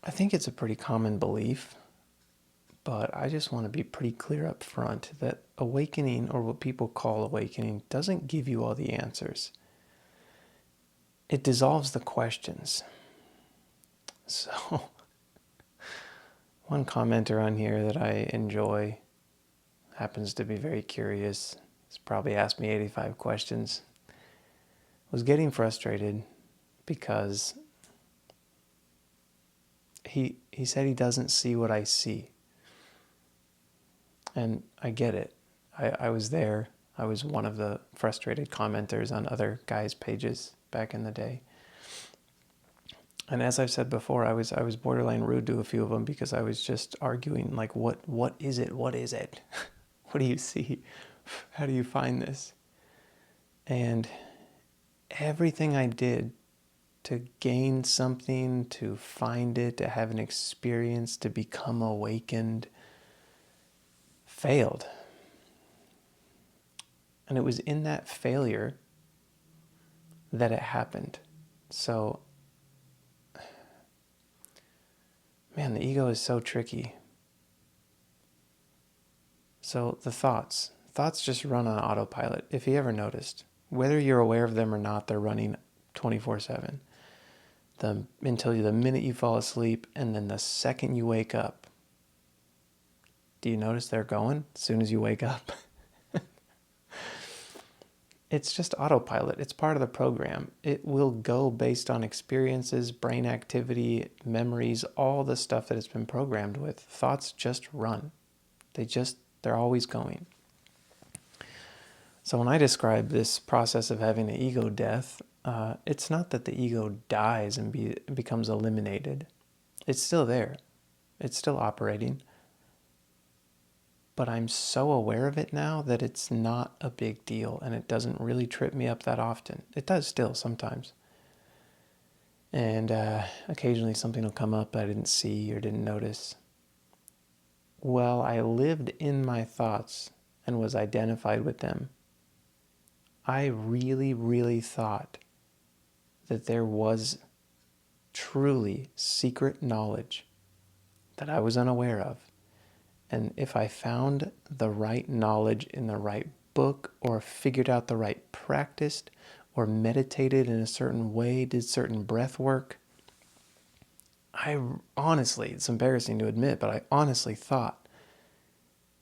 I think it's a pretty common belief, but I just want to be pretty clear up front that awakening, or what people call awakening, doesn't give you all the answers. It dissolves the questions. So, one commenter on here that I enjoy happens to be very curious. He's probably asked me 85 questions. Was getting frustrated because he said he doesn't see what I see. And I get it. I was there. I was one of the frustrated commenters on other guys' pages back in the day. And as I've said before, I was borderline rude to a few of them because I was just arguing, like, what is it? What is it? What do you see? How do you find this? And everything I did to gain something, to find it, to have an experience, to become awakened, failed. And it was in that failure that it happened. So, man, the ego is so tricky. So the thoughts just run on autopilot, if you ever noticed. Whether you're aware of them or not, they're running 24/7. Until the minute you fall asleep, and then the second you wake up. Do you notice they're going as soon as you wake up? It's just autopilot. It's part of the program. It will go based on experiences, brain activity, memories, all the stuff that it's been programmed with. Thoughts just run. They're always going. So when I describe this process of having an ego death, it's not that the ego dies and becomes eliminated. It's still there. It's still operating. But I'm so aware of it now that it's not a big deal, and it doesn't really trip me up that often. It does still sometimes. And occasionally something will come up I didn't see or didn't notice. Well, I lived in my thoughts and was identified with them. I really, really thought that there was truly secret knowledge that I was unaware of. And if I found the right knowledge in the right book, or figured out the right practice, or meditated in a certain way, did certain breath work, I honestly, it's embarrassing to admit, but I honestly thought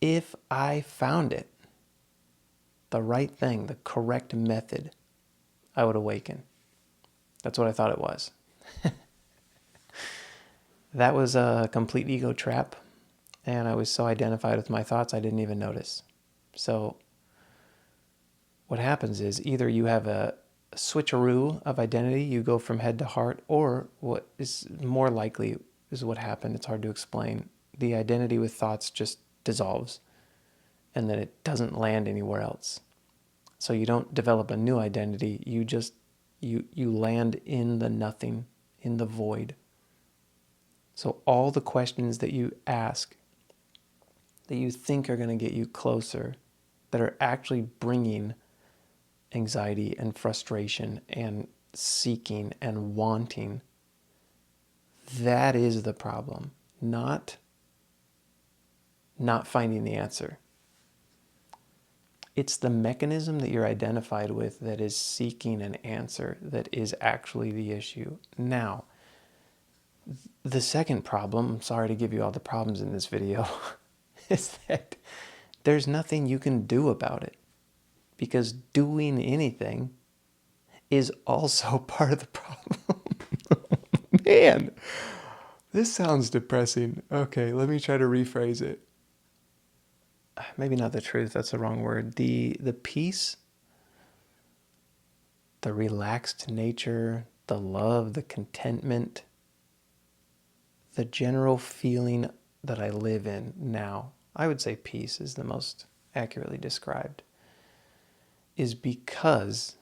if I found it, the right thing, the correct method, I would awaken. That's what I thought it was. That was a complete ego trap. And I was so identified with my thoughts, I didn't even notice. So what happens is either you have a switcheroo of identity, you go from head to heart, or what is more likely is what happened. It's hard to explain. The identity with thoughts just dissolves, and then it doesn't land anywhere else. So you don't develop a new identity. You land in the nothing, in the void. So all the questions that you ask, that you think are going to get you closer, that are actually bringing anxiety and frustration and seeking and wanting, that is the problem, not finding the answer. It's the mechanism that you're identified with that is seeking an answer that is actually the issue. Now, the second problem, I'm sorry to give you all the problems in this video, is that there's nothing you can do about it, because doing anything is also part of the problem. Man, this sounds depressing. Okay, let me try to rephrase it. Maybe not the truth, that's the wrong word. The peace, the relaxed nature, the love, the contentment, the general feeling that I live in now, I would say peace is the most accurately described, is because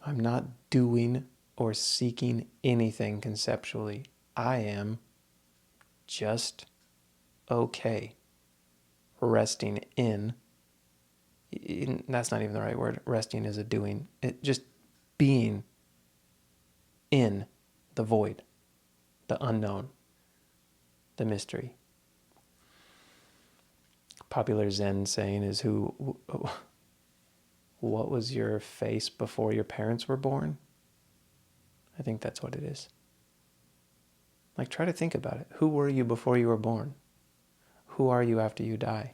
I'm not doing or seeking anything conceptually. I am just okay, resting in, that's not even the right word, resting is a doing, just being in the void, the unknown, the mystery. Popular Zen saying is, what was your face before your parents were born? I think that's what it is. Like, try to think about it. Who were you before you were born? Who are you after you die?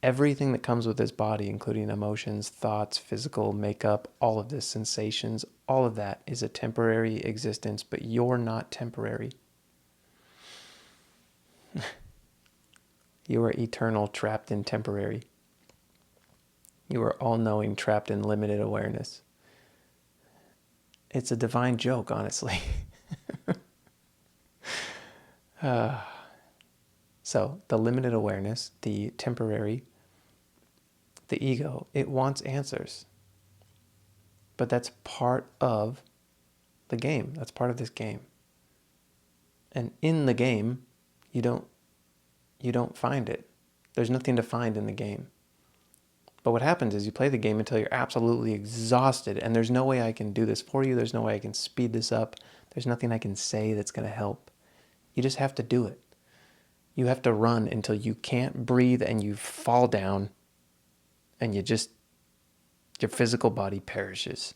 Everything that comes with this body, including emotions, thoughts, physical makeup, all of this, sensations, all of that is a temporary existence, but you're not temporary. You are eternal, trapped in temporary. You are all-knowing, trapped in limited awareness. It's a divine joke, honestly. So, the limited awareness, the temporary, the ego, it wants answers. But that's part of the game. That's part of this game. And in the game, you don't find it. There's nothing to find in the game. But what happens is you play the game until you're absolutely exhausted, and there's no way I can do this for you. There's no way I can speed this up. There's nothing I can say that's going to help. You just have to do it. You have to run until you can't breathe and you fall down, and your physical body perishes.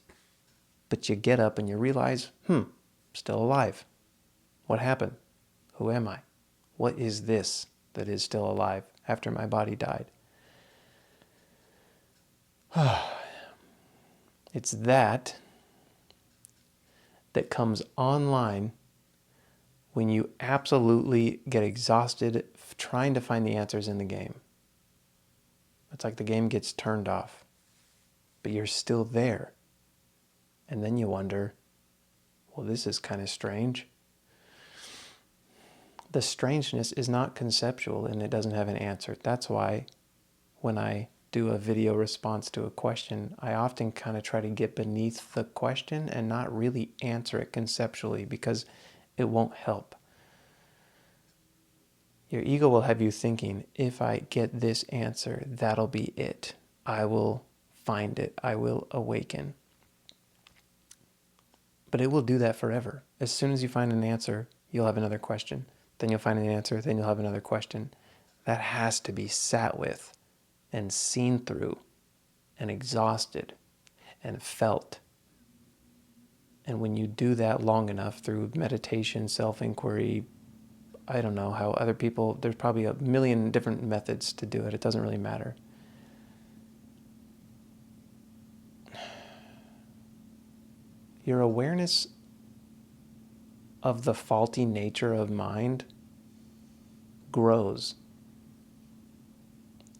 But you get up and you realize, still alive. What happened? Who am I? What is this that is still alive after my body died? It's that comes online when you absolutely get exhausted trying to find the answers in the game. It's like the game gets turned off, but you're still there. And then you wonder, well, this is kind of strange. The strangeness is not conceptual and it doesn't have an answer. That's why when I do a video response to a question, I often kind of try to get beneath the question and not really answer it conceptually, because it won't help. Your ego will have you thinking, if I get this answer, that'll be it. I will find it. I will awaken. But it will do that forever. As soon as you find an answer, you'll have another question. Then you'll find an answer, then you'll have another question. That has to be sat with and seen through and exhausted and felt. And when you do that long enough through meditation, self-inquiry, I don't know how other people, there's probably a million different methods to do it. It doesn't really matter. Your awareness of the faulty nature of mind grows.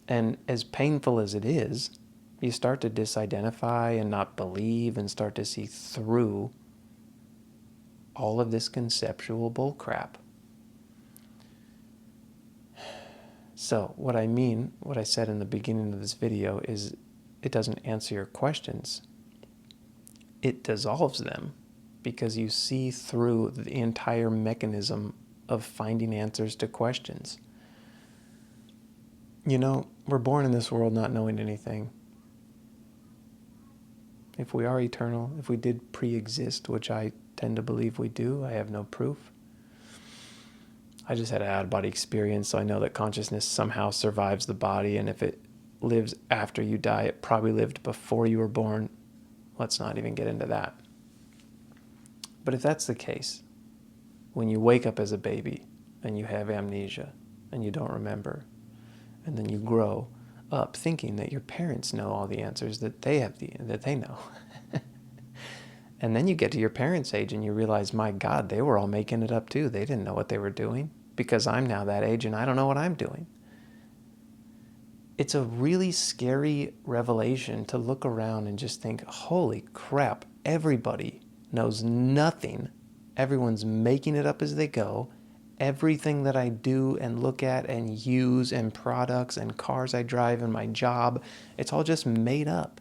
And as painful as it is, you start to disidentify and not believe and start to see through all of this conceptual bullcrap. So what I said in the beginning of this video is, it doesn't answer your questions. It dissolves them, because you see through the entire mechanism of finding answers to questions. You know, we're born in this world not knowing anything. If we are eternal, if we did pre-exist, which I tend to believe we do, I have no proof. I just had an out-of-body experience, so I know that consciousness somehow survives the body, and if it lives after you die, it probably lived before you were born. Let's not even get into that. But if that's the case, when you wake up as a baby and you have amnesia and you don't remember, and then you grow up thinking that your parents know all the answers that they know. And then you get to your parents' age and you realize, my God, they were all making it up too. They didn't know what they were doing, because I'm now that age and I don't know what I'm doing. It's a really scary revelation to look around and just think, holy crap, everybody knows nothing. Everyone's making it up as they go. Everything that I do and look at and use, and products and cars I drive and my job, it's all just made up.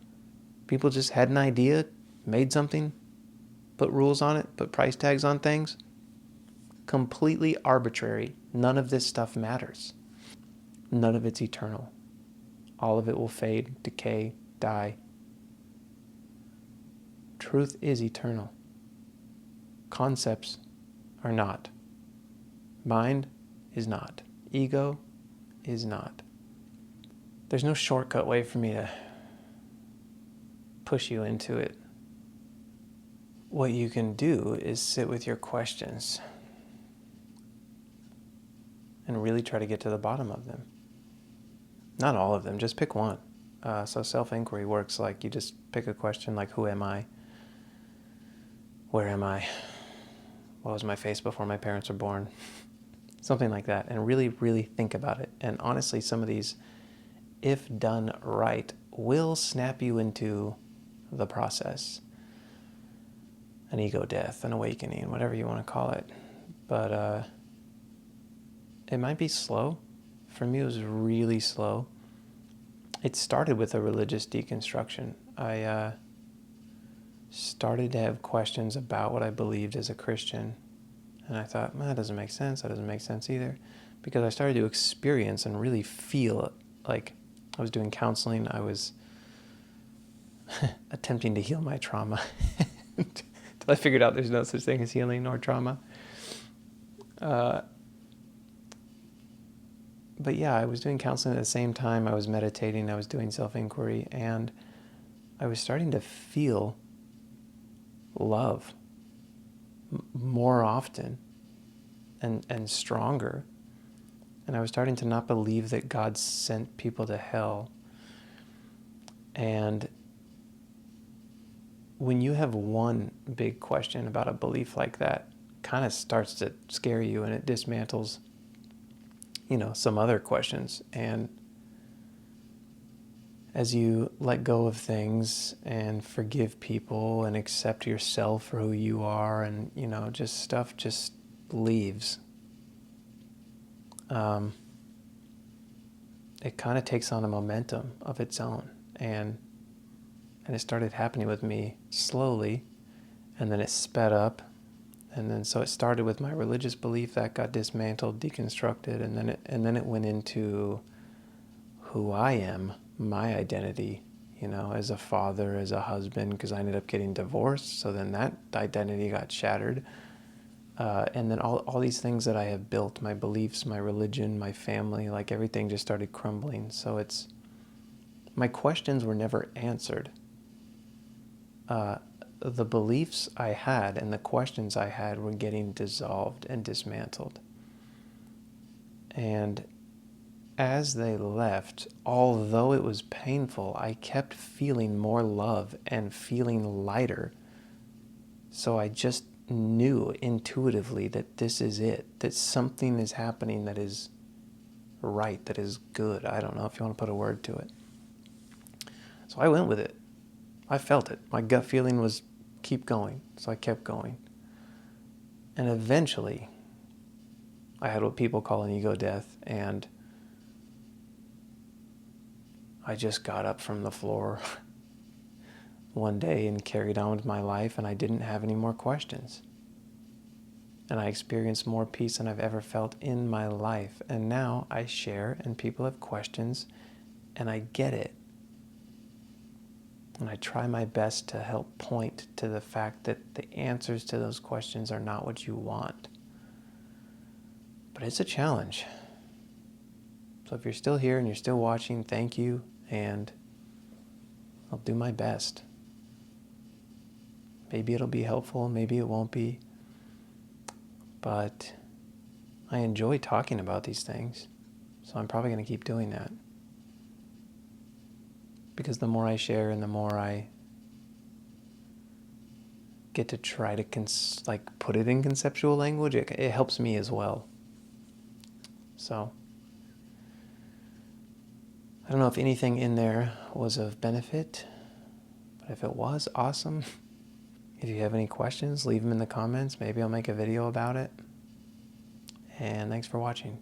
People just had an idea, made something, put rules on it, put price tags on things. Completely arbitrary. None of this stuff matters. None of it's eternal. All of it will fade, decay, die. Truth is eternal. Concepts are not. Mind is not. Ego is not. There's no shortcut way for me to push you into it. What you can do is sit with your questions and really try to get to the bottom of them. Not all of them, just pick one. So self-inquiry works like you just pick a question like, who am I? Where am I? What was my face before my parents were born? Something like that. And really, really think about it. And honestly, some of these, if done right, will snap you into the process. An ego death, an awakening, whatever you want to call it. But it might be slow. For me, it was really slow. It started with a religious deconstruction. I started to have questions about what I believed as a Christian. And I thought, well, that doesn't make sense. That doesn't make sense either. Because I started to experience and really feel like I was doing counseling. I was attempting to heal my trauma. Till I figured out there's no such thing as healing nor trauma. But yeah, I was doing counseling at the same time. I was meditating. I was doing self-inquiry. And I was starting to feel love more often and stronger. And I was starting to not believe that God sent people to hell. And when you have one big question about a belief like that, kind of starts to scare you, and it dismantles, some other questions. And as you let go of things and forgive people and accept yourself for who you are, and just stuff just leaves, it kind of takes on a momentum of its own. And it started happening with me slowly, and then it sped up. And then so it started with my religious belief that got dismantled, deconstructed, and then it went into who I am, my identity, as a father, as a husband, because I ended up getting divorced. So then that identity got shattered. And then all these things that I have built, my beliefs, my religion, my family, like everything just started crumbling. So my questions were never answered. The beliefs I had and the questions I had were getting dissolved and dismantled. And as they left, although it was painful, I kept feeling more love and feeling lighter. So I just knew intuitively that this is it, that something is happening that is right, that is good. I don't know if you want to put a word to it. So I went with it. I felt it. My gut feeling was keep going. So I kept going. And eventually, I had what people call an ego death, and I just got up from the floor one day and carried on with my life, and I didn't have any more questions. And I experienced more peace than I've ever felt in my life. And now I share, and people have questions, and I get it. And I try my best to help point to the fact that the answers to those questions are not what you want. But it's a challenge. So if you're still here and you're still watching, thank you, and I'll do my best. Maybe it'll be helpful, maybe it won't be. But I enjoy talking about these things, so I'm probably going to keep doing that. Because the more I share and the more I get to try to put it in conceptual language, it helps me as well. So I don't know if anything in there was of benefit, but if it was, awesome. If you have any questions, leave them in the comments. Maybe I'll make a video about it. And thanks for watching.